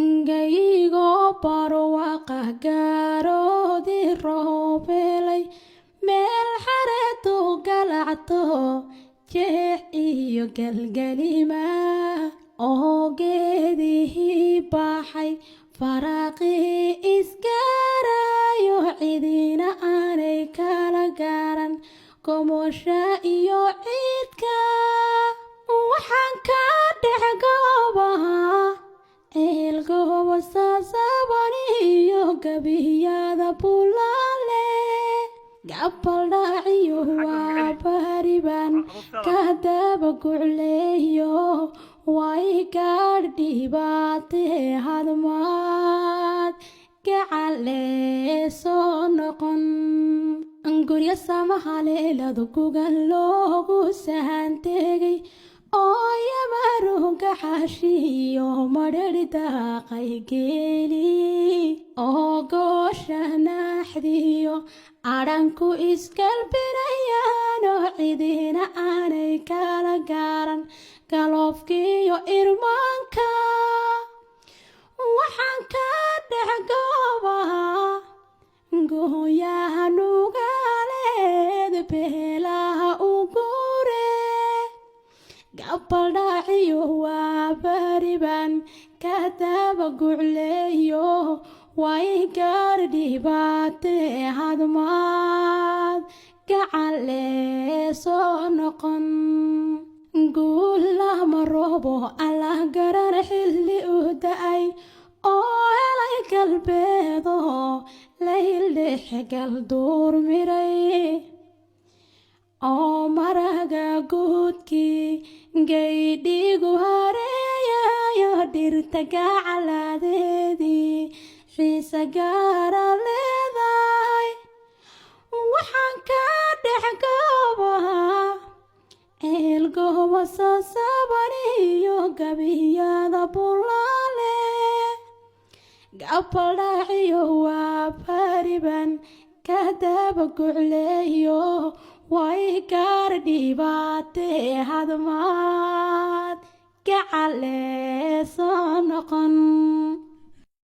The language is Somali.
Gaygo barwaaqo gaaroodii roob helay meel xareedu galacdo jeex iyo galgalima oo geedihii baxay faraaqii isgaarayo cidina aanay kala garan gomosha iyo ciidka waxaan ka dhex goobaha eelgooba saasaban iyo gabiyada bulaale gabaldhaaciyo waa bariban ka daba gucleeyo way gaadh dhibaatee hadmaad gacalee soo noqon guryo samahaleeladu gugan loogu sahantegay oo yamaruga xashiyo madhari daaqay geeli oo goosha naaxdiyo adhanku isgalbinayaanoo cidina aanay kala garan galoofkiyo irmaanka waxaan ka dhex goobaha gooyaha nugaaleed beelaha u guure gabaldhaaciyo waa bariban ka daba gucleeyo way gaar dhibaatee hadmaad gacalee soo noqon guul lama roobo allah garan xilli u da-ay oo helay galbeedo layldhex galduur miray oo maraga guudkii gaydhigu hareeyayo dhirta gacaladeedii xiise gaara leedahay waxaan ka dhex goobaha eelgooba saasaban iyo gabiyada bulaale gabaldhaaciyo waa bariban ka daba gucleeyo way gaar dhibaatee hadmaad gacalee soo noqon